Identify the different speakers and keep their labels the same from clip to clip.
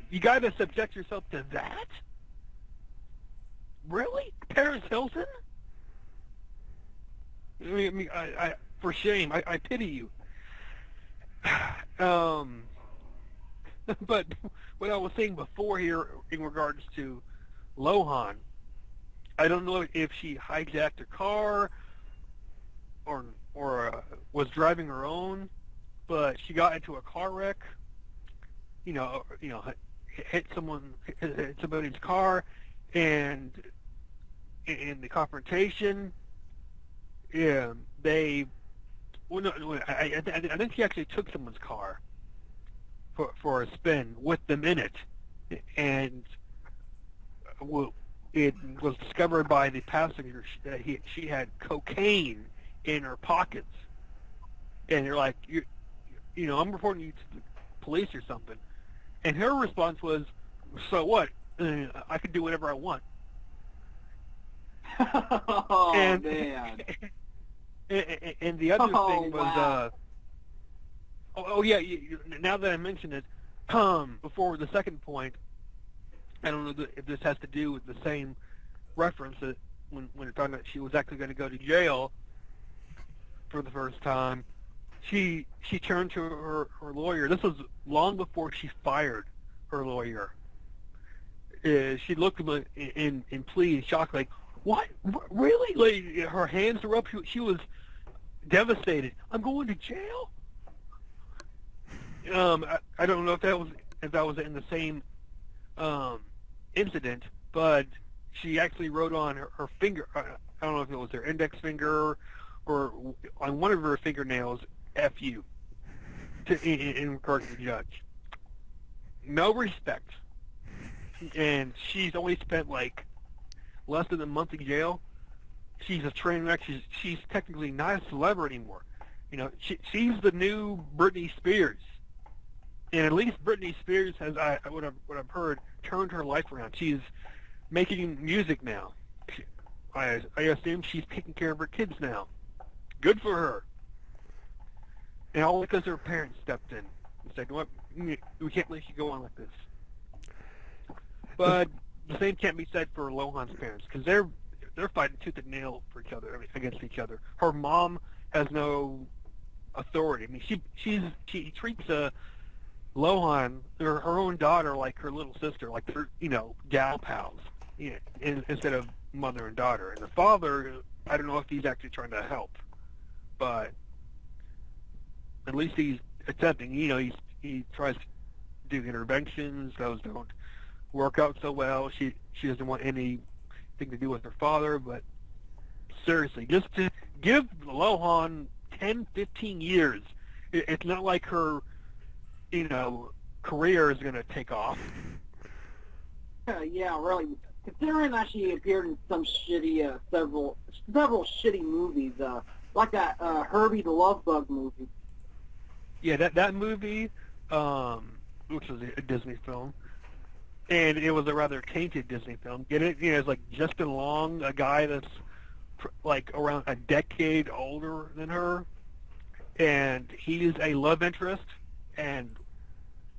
Speaker 1: You got to subject yourself to that? Really? Paris Hilton? I for shame. I pity you. But what I was saying before here in regards to Lohan, I don't know if she hijacked a car or was driving her own, but she got into a car wreck. Hit somebody's car, and in the confrontation, yeah, they. Well, no, I think she actually took someone's car for a spin with them in it, and it was discovered by the passenger that she had cocaine in her pockets, and they're like, I'm reporting you to the police or something, and her response was, so what? I can do whatever I want.
Speaker 2: Oh, man.
Speaker 1: And the other thing was,
Speaker 2: wow.
Speaker 1: yeah. Now that I mentioned it, before the second point, I don't know if this has to do with the same reference that when you're talking about she was actually going to go to jail for the first time. She turned to her lawyer. This was long before she fired her lawyer. She looked at him in plea and shock, like, what? Really? Like, her hands were up. She was devastated. I'm going to jail? I don't know if that was in the same incident, but she actually wrote on her finger. I don't know if it was her index finger or on one of her fingernails, "F you," in regard to the judge. No respect. And she's only spent like less than a month in jail. She's a train wreck. She's technically not a celebrity anymore. She's the new Britney Spears. And at least Britney Spears has, what I've heard, turned her life around. She's making music now. I assume she's taking care of her kids now. Good for her. And all because her parents stepped in and said, "What? We can't let you go on like this." But the same can't be said for Lohan's parents, because they're fighting tooth and nail for each other, against each other. Her mom has no authority. I mean, she treats Lohan, her own daughter, like her little sister, like they're gal pals, instead of mother and daughter. And the father, I don't know if he's actually trying to help, but at least he's attempting. He tries to do interventions. Those don't work out so well. She doesn't want anything to do with her father, but seriously, just to give Lohan 10, 15 years. It's not like her, career is going to take off.
Speaker 2: Yeah, really. Considering that she appeared in some shitty, several shitty movies, like that Herbie the Love Bug movie.
Speaker 1: Yeah, that movie, which was a Disney film, and it was a rather tainted Disney film. Get it? It's like Justin Long, a guy that's like around a decade older than her, and he's a love interest, and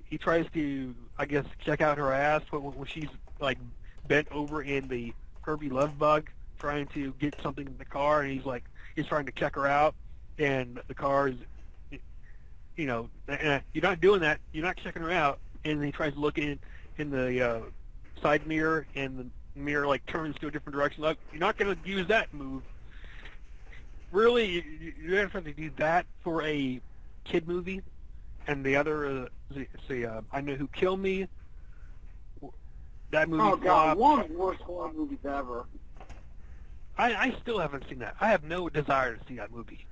Speaker 1: he tries to, I guess, check out her ass when she's like bent over in the Herbie Love Bug, trying to get something in the car, and he's trying to check her out, and the car is, you're not doing that, you're not checking her out, and he tries to look in the side mirror, and the mirror like turns to a different direction. Like, you're not going to use that move. Really, you're going to have to do that for a kid movie. And the other, I Know Who Killed Me. That movie flopped.
Speaker 2: God, one of the worst horror movies ever.
Speaker 1: I still haven't seen that. I have no desire to see that movie.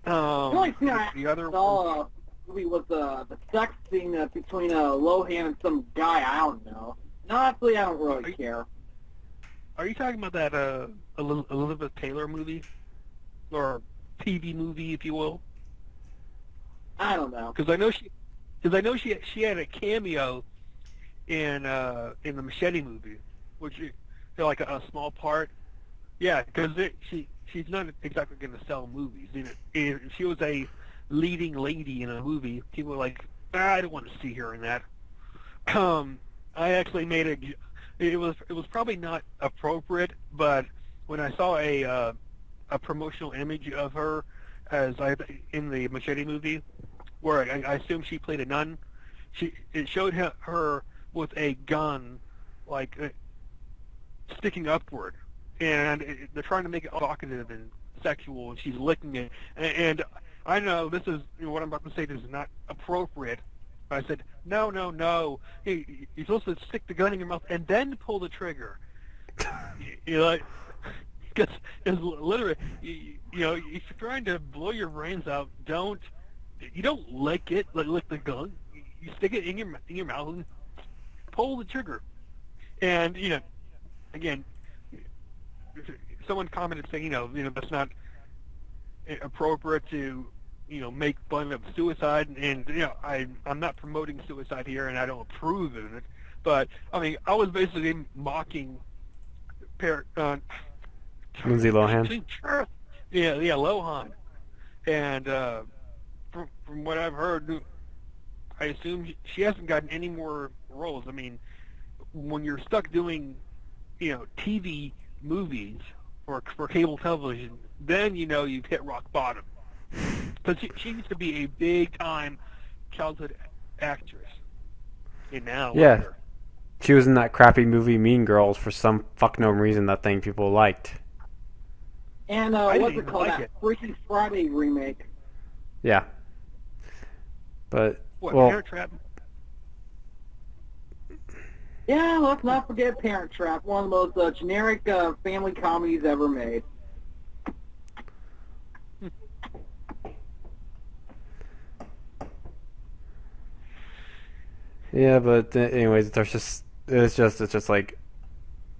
Speaker 2: The only thing I
Speaker 1: other
Speaker 2: saw movie was the sex scene between Lohan and some guy I don't know. No, honestly, I don't really care.
Speaker 1: Are you talking about that Elizabeth Taylor movie, or TV movie, if you will?
Speaker 2: I don't know.
Speaker 1: Because I know she had a cameo in the Machete movie, which is like a small part. Yeah, because she's not exactly going to sell movies. If she was a leading lady in a movie, people were like, I don't want to see her in that. I actually made a. It was probably not appropriate, but when I saw a promotional image of her as in the Machete movie, where I assume she played a nun, it showed her with a gun, like sticking upward, and they're trying to make it evocative and sexual, and she's licking it. And I know this is what I'm about to say. This is not appropriate. I said, no, no, no. Hey, you're supposed to stick the gun in your mouth and then pull the trigger. You know, because literally, you know, if you're trying to blow your brains out, you don't lick it, lick the gun. You stick it in your mouth and pull the trigger. And you know, again, someone commented saying, you know, that's not appropriate to, make fun of suicide, and I'm not promoting suicide here, and I don't approve of it. But I mean, I was basically mocking
Speaker 3: Lindsay Lohan.
Speaker 1: Yeah, Lohan, and from what I've heard, I assume she hasn't gotten any more roles. I mean, when you're stuck doing, TV movies or for cable television, then you've hit rock bottom. Because she used to be a big-time childhood actress. And now,
Speaker 3: yeah, she was in that crappy movie Mean Girls for some fuck-known reason that thing people liked.
Speaker 2: And what's it called? That Freaky Friday remake.
Speaker 3: Yeah. But,
Speaker 1: what,
Speaker 3: well...
Speaker 1: Parent Trap?
Speaker 2: Yeah, let's not forget Parent Trap, one of the most generic family comedies ever made.
Speaker 3: Yeah, but anyways, it's just like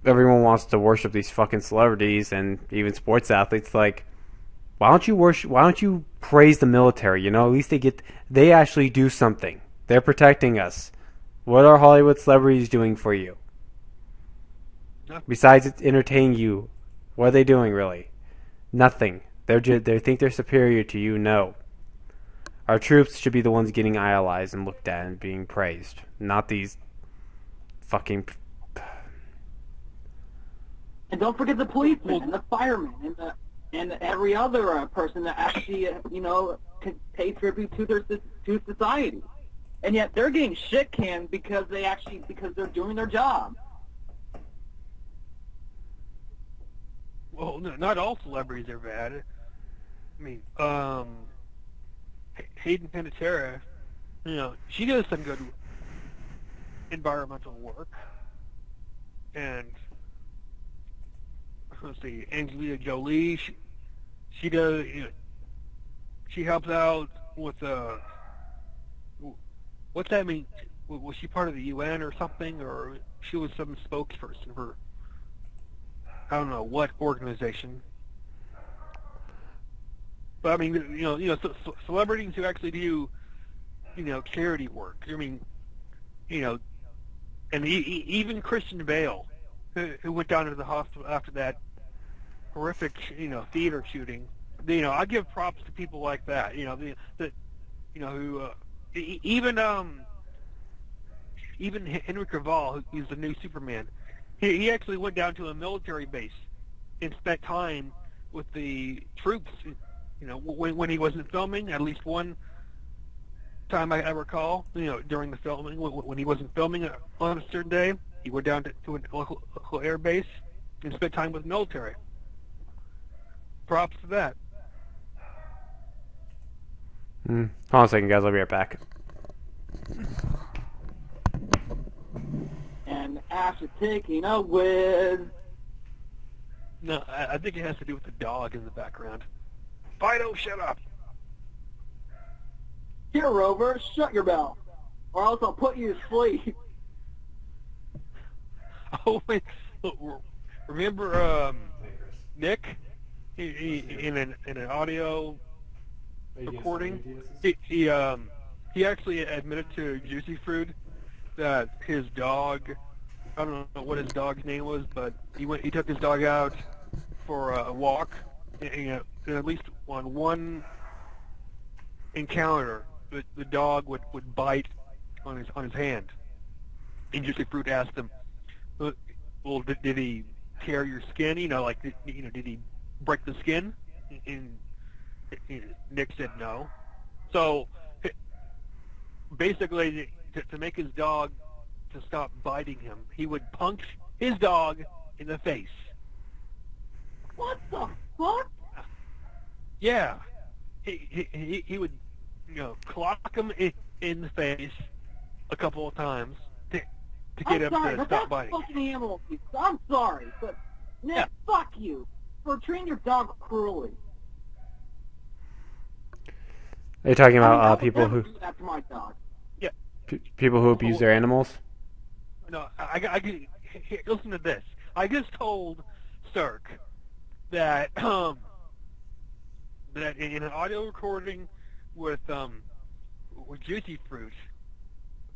Speaker 3: everyone wants to worship these fucking celebrities and even sports athletes. Like, why don't you praise the military? At least they actually do something. They're protecting us. What are Hollywood celebrities doing for you? Besides entertaining you, what are they doing really? Nothing. They think they're superior to you. No. Our troops should be the ones getting idolized and looked at and being praised, not these fucking...
Speaker 2: And don't forget the policemen and the firemen and every other person that actually, can pay tribute to society. And yet they're getting shit canned because they're doing their job.
Speaker 1: Well, no, not all celebrities are bad. I mean, Hayden Panettiere, she does some good environmental work. And, let's see, Angelina Jolie, she does, she helps out with, what's that mean? Was she part of the UN or something? Or she was some spokesperson for, I don't know, what organization? But I mean, celebrities who actually do, charity work. I mean, and even Christian Bale, who went down to the hospital after that horrific, theater shooting. I give props to people like that. Who even Henry Cavill, who's the new Superman, he actually went down to a military base and spent time with the troops. When he wasn't filming, at least one time I recall, during the filming, when he wasn't filming on a certain day, he went down to a local air base and spent time with the military. Props to that.
Speaker 3: Hold on a second, guys. I'll be right back.
Speaker 2: And after taking a whiz...
Speaker 1: No, I think it has to do with the dog in the background. Fido, shut up!
Speaker 2: Here, Rover, shut your mouth, or else I'll put you to sleep.
Speaker 1: Oh, wait. Remember Nick? In an audio recording, he actually admitted to Juicy Fruit that his dog, I don't know what his dog's name was, but he took his dog out for a walk, and at least on one encounter, the dog would bite on his hand. And Juicy Fruit asked him, well, did he tear your skin? Like, did he break the skin? And Nick said no. So basically, to make his dog to stop biting him, he would punch his dog in the face.
Speaker 2: What the fuck?
Speaker 1: Yeah, he would, clock him in the face a couple of times to get him to stop biting.
Speaker 2: That's fucking animal abuse. I'm sorry, but Nick, fuck you for treating your dog cruelly.
Speaker 3: Are you talking about people who
Speaker 2: do that to my dog.
Speaker 1: Yeah,
Speaker 3: people who abuse their animals?
Speaker 1: No, listen to this. I just told Sirhc that that in an audio recording with Juicy Fruit,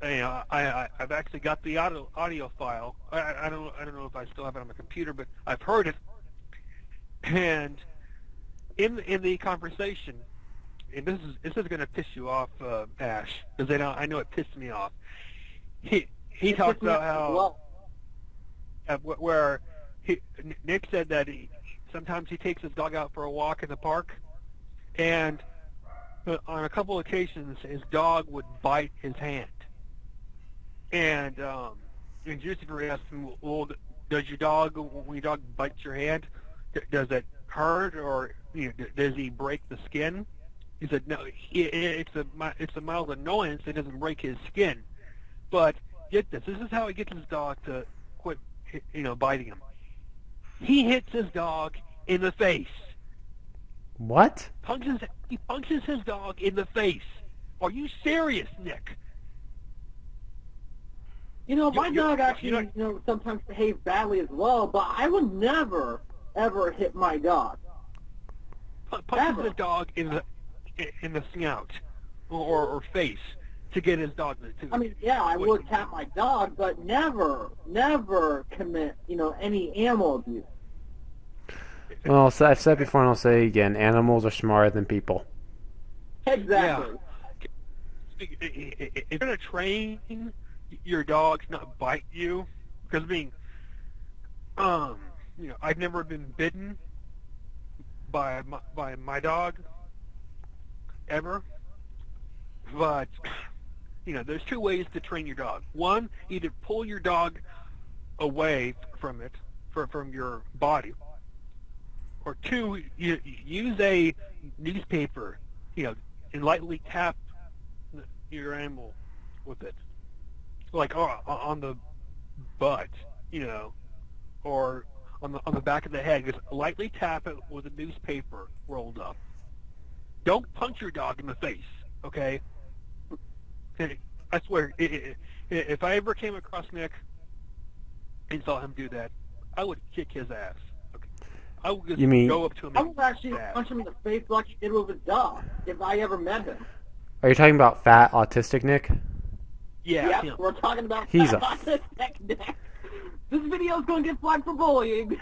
Speaker 1: I've actually got the audio file. I don't know if I still have it on my computer, but I've heard it. And in the conversation, and this is going to piss you off, Ash, because I know it pissed me off. He talked about how where Nick said that sometimes he takes his dog out for a walk in the park, and on a couple of occasions his dog would bite his hand. And Juicy Fruit asked him, well, when your dog bites your hand, does it hurt, or does he break the skin? He said, no, it's a mild annoyance. It doesn't break his skin. But get this. This is how he gets his dog to quit, biting him. He hits his dog in the face.
Speaker 3: What?
Speaker 1: He punches his dog in the face. Are you serious, Nick?
Speaker 2: My dog actually, sometimes behaves badly as well, but I would never, ever hit my dog.
Speaker 1: Punches his dog in the snout or face to get his dog to.
Speaker 2: I mean, yeah, I would tap my dog, but never commit, any animal abuse.
Speaker 3: Well, so I've said before and I'll say again, animals are smarter than people.
Speaker 2: Exactly.
Speaker 1: Yeah. If you're going to train your dog to not bite you, because I've never been bitten by my dog ever, but there's two ways to train your dog. One, either pull your dog away from it, from your body, or two, use a newspaper, and lightly tap your animal with it, like on the butt, or on the back of the head. Just lightly tap it with a newspaper rolled up. Don't punch your dog in the face, okay? I swear, if I ever came across Nick and saw him do that, I would kick his ass. Okay? I would just go up to him.
Speaker 2: I would actually punch him in the face like he did with his dog if I ever met him.
Speaker 3: Are you talking about fat autistic Nick?
Speaker 2: Yeah, we're talking about
Speaker 3: He's
Speaker 2: fat autistic Nick. This video's going to get flagged for bullying.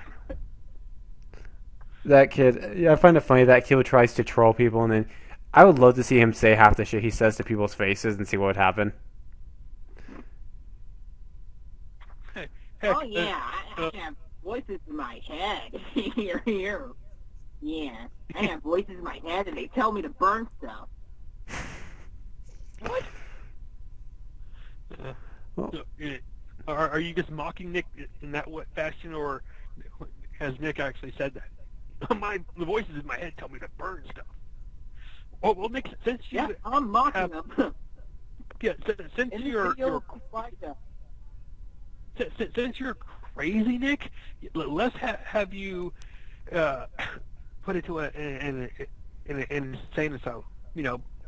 Speaker 3: That kid, I find it funny that kid tries to troll people, and then I would love to see him say half the shit he says to people's faces and see what would happen.
Speaker 2: Oh yeah, I have voices in my head. Here. Yeah, I have voices in my head, and they tell me to burn stuff. What?
Speaker 1: Are you just mocking Nick in that fashion, or has Nick actually said that? The voices in my head tell me to burn stuff. Oh, well, Nick, since you
Speaker 2: I'm mocking them.
Speaker 1: Yeah, since you're crazy, Nick, let's have you put it to an insane asylum.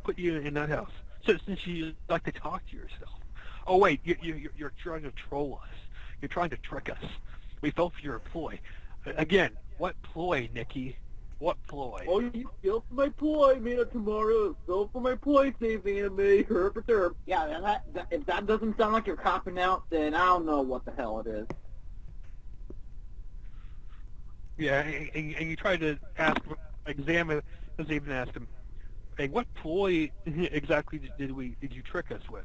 Speaker 1: Put you in that house. So since you like to talk to yourself. Oh wait, you're trying to troll us. You're trying to trick us. We fell for your ploy. Again, what ploy, Nicky? What ploy?
Speaker 2: Oh, you fell for my ploy, Manoftomorrow. Fell for my ploy, save anime. Herb. Yeah, if that doesn't sound like you're copping out, then I don't know what the hell it is.
Speaker 1: Yeah, and you tried to examine, doesn't even ask him, hey, what ploy exactly did you trick us with?